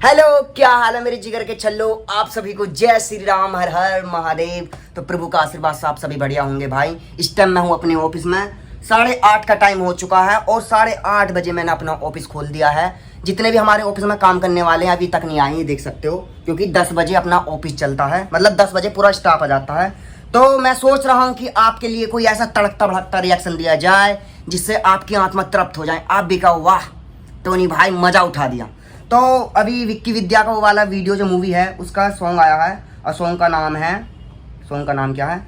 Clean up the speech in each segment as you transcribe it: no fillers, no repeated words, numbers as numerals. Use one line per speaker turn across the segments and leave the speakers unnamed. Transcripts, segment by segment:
Hello, क्या हाल है मेरे जिगर के छल्लो। आप सभी को जय श्री राम, हर हर महादेव। तो प्रभु का आशीर्वाद से आप सभी बढ़िया होंगे भाई। इस टाइम मैं हूँ अपने ऑफिस में। 8:30 का टाइम हो चुका है और 8:30 बजे मैंने अपना ऑफिस खोल दिया है। जितने भी हमारे ऑफिस में काम करने वाले हैं अभी तक नहीं आए, देख सकते हो, क्योंकि 10 बजे अपना ऑफिस चलता है, मतलब 10 बजे पूरा स्टाफ आ जाता है। तो मैं सोच रहा हूँ कि आपके लिए कोई ऐसा तड़कता भड़कता रिएक्शन दिया जाए जिससे आपकी आत्मा तृप्त हो जाए, आप भी कहो वाह टोनी भाई मजा उठा दिया। तो अभी विक्की विद्या का वो वाला वीडियो जो मूवी है उसका सॉन्ग आया है और सॉन्ग का नाम क्या है?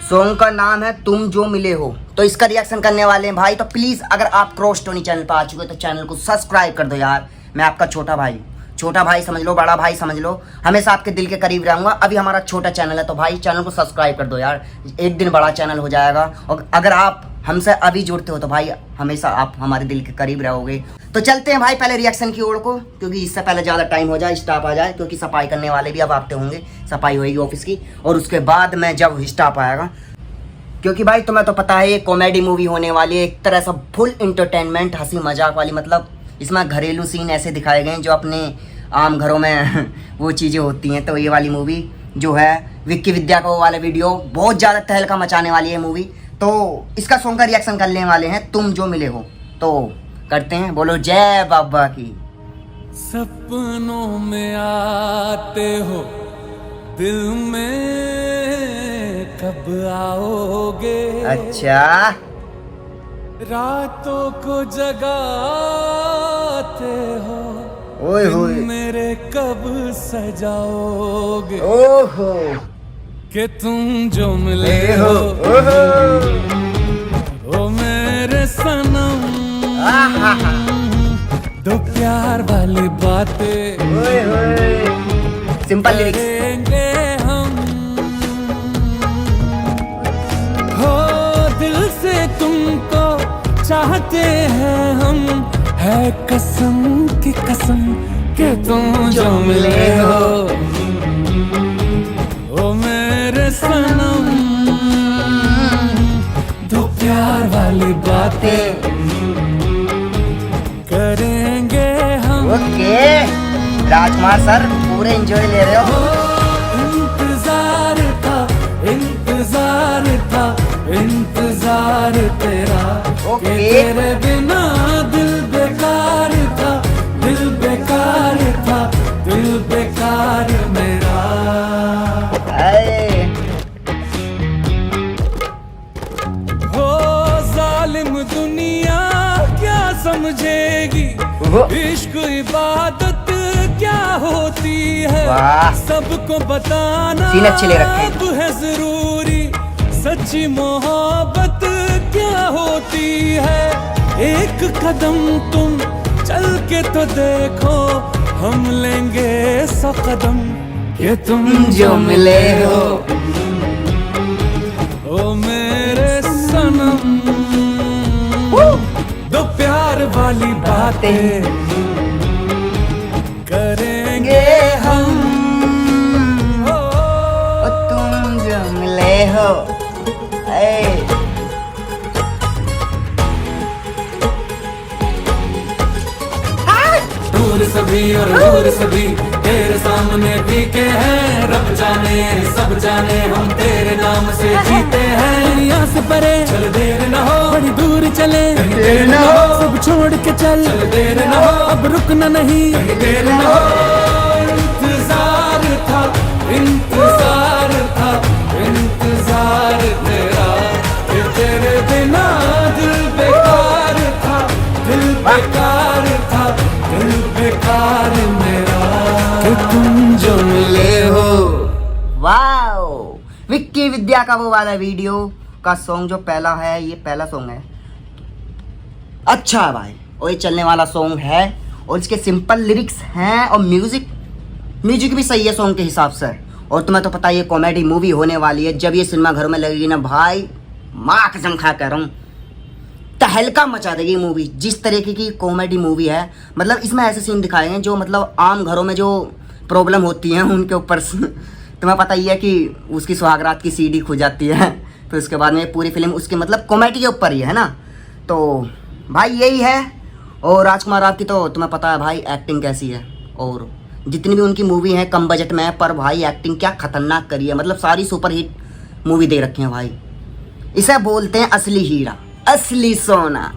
सॉन्ग का नाम है तुम जो मिले हो। तो इसका रिएक्शन करने वाले हैं भाई। तो प्लीज़ अगर आप क्रॉस टोनी चैनल पर आ चुके हो तो चैनल को सब्सक्राइब कर दो यार। मैं आपका छोटा भाई समझ लो, बड़ा भाई समझ लो, हमेशा आपके दिल के करीब रहूँगा। अभी हमारा छोटा चैनल है तो भाई चैनल को सब्सक्राइब कर दो यार, एक दिन बड़ा चैनल हो जाएगा। और अगर आप हमसे अभी जुड़ते हो तो भाई हमेशा आप हमारे दिल के करीब रहोगे। तो चलते हैं भाई पहले रिएक्शन की ओर को, क्योंकि इससे पहले ज़्यादा टाइम हो जाए, स्टाफ आ जाए, क्योंकि सफाई करने वाले भी अब आते होंगे, सफाई होएगी ऑफिस की। और उसके बाद में जब स्टाफ आएगा, क्योंकि भाई तुम्हें तो पता है ये कॉमेडी मूवी होने वाली है, एक तरह से फुल इंटरटेनमेंट, हंसी मजाक वाली। मतलब इसमें घरेलू सीन ऐसे दिखाए गए हैं जो अपने आम घरों में वो चीज़ें होती हैं। तो ये वाली मूवी जो है विक्की विद्या का वो वाला वीडियो बहुत ज़्यादा तहलका मचाने वाली है मूवी। तो इसका सॉन्ग का रिएक्शन करने वाले हैं तुम जो मिले हो। तो करते हैं, बोलो जय बाबा की।
सपनों में आते हो, दिल में कब आओगे?
अच्छा,
रातों को जगाते हो,
ओए होए,
मेरे कब सजाओगे?
ओहो,
कि तुम जो मिले हो,
ओहो,
ओ मेरे सनम, दो प्यार वाली बातें
ओए होए। Simple lyrics.
करेंगे हम, हो दिल से तुमको चाहते हैं हम, है कसम की कसम कि तुम जो मिले हो, ओ मेरे सनम, दो प्यार वाली बातें करेंगे हम।
ओके राजकुमार सर पूरे एंजॉय ले रहे हो।
इंतजार था, इंतजार था, इंतजार तेरा,
ओके।
कि तेरे बिना दिल बेकार था, दिल बेकार था, दिल बेकार मेरा। हो जालिम दुनिया क्या समझेगी, इश्क इबादत क्या होती है, सबको बताना अब है जरूरी, सच्ची मोहब्बत क्या होती है। एक कदम तुम चल के तो देखो, हम लेंगे 100 कदम, कि तुम जो मिले हो, ओ मेरे सनम, दो प्यार वाली बातें करेंगे हम,
ओ तुम जो मिले हो।
दूर सभी और दूर सभी तेरे सामने फीके हैं, रब जाने सब जाने हम तेरे नाम से जीते हैं। दुनिया से परे चल देर न हो, बड़ी दूर चले कहीं देर न हो, सब छोड़ के चल देर न हो, अब रुकना नहीं कहीं देर न हो। इंतजार था, इंतजार था, इंतजार तेरा, कि तेरे बिना दिल बेकार था, दिल बेकार था, दिल बेकार मेरा, कि तुम जो मिले हो।
वाओ, विक्की विद्या का वो वाला वीडियो का सॉन्ग जो पहला है, ये पहला सॉन्ग है। अच्छा भाई, और ये चलने वाला सॉन्ग है और इसके सिंपल लिरिक्स हैं और म्यूजिक भी सही है सॉन्ग के हिसाब से। और तुम्हें तो पता है ये कॉमेडी मूवी होने वाली है। जब ये सिनेमा घरों में लगेगी ना भाई, माँ कसम खा कह रहा हूँ, तहलका मचा देगी मूवी। जिस तरीके की कॉमेडी मूवी है, मतलब इसमें ऐसे सीन दिखाए हैं जो मतलब आम घरों में जो प्रॉब्लम होती हैं उनके ऊपर तुम्हें पता ही है कि उसकी सुहागरात की सीडी खो जाती है, तो उसके बाद में पूरी फिल्म उसकी मतलब कॉमेडी के ऊपर ही है ना। तो भाई यही है। और राजकुमार राव की तो तुम्हें पता है भाई एक्टिंग कैसी है, और जितनी भी उनकी मूवी है कम बजट में है, पर भाई एक्टिंग क्या खतरनाक करी है, मतलब सारी सुपर हिट मूवी दे रखी है भाई। इसे बोलते हैं असली हीरा, असली सोना,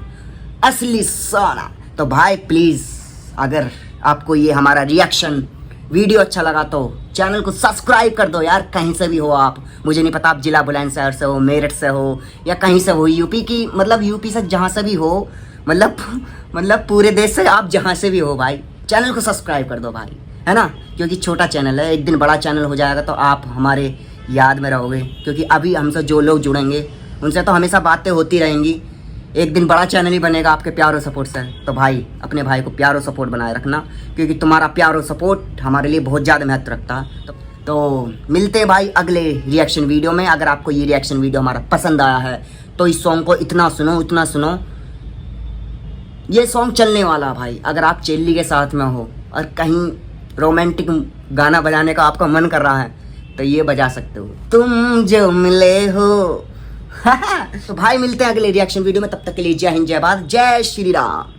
असली सोना। तो भाई प्लीज़ अगर आपको ये हमारा रिएक्शन वीडियो अच्छा लगा तो चैनल को सब्सक्राइब कर दो यार। कहीं से भी हो आप, मुझे नहीं पता आप जिला बुलंदशहर से हो, मेरठ से हो या कहीं से हो, यूपी की, मतलब यूपी से जहाँ से भी हो, मतलब पूरे देश से आप जहाँ से भी हो भाई, चैनल को सब्सक्राइब कर दो भाई, है ना। क्योंकि छोटा चैनल है, एक दिन बड़ा चैनल हो जाएगा तो आप हमारे याद में रहोगे। क्योंकि अभी हमसे जो लोग जुड़ेंगे उनसे तो हमेशा बातें होती रहेंगी, एक दिन बड़ा चैनल ही बनेगा आपके प्यार और सपोर्ट से। तो भाई अपने भाई को प्यार और सपोर्ट बनाए रखना, क्योंकि तुम्हारा प्यार और सपोर्ट हमारे लिए बहुत ज़्यादा महत्व रखता है। तो मिलते हैं भाई अगले रिएक्शन वीडियो में। अगर आपको ये रिएक्शन वीडियो हमारा पसंद आया है तो इस सॉन्ग को इतना सुनो, इतना सुनो, ये सॉन्ग चलने वाला भाई। अगर आप चेल्ली के साथ में हो और कहीं रोमांटिक गाना बजाने का आपका मन कर रहा है तो ये बजा सकते हो, तुम जो मिले हो। तो भाई मिलते हैं अगले रिएक्शन वीडियो में, तब तक के लिए जय हिंद, जय भारत, जय श्री राम।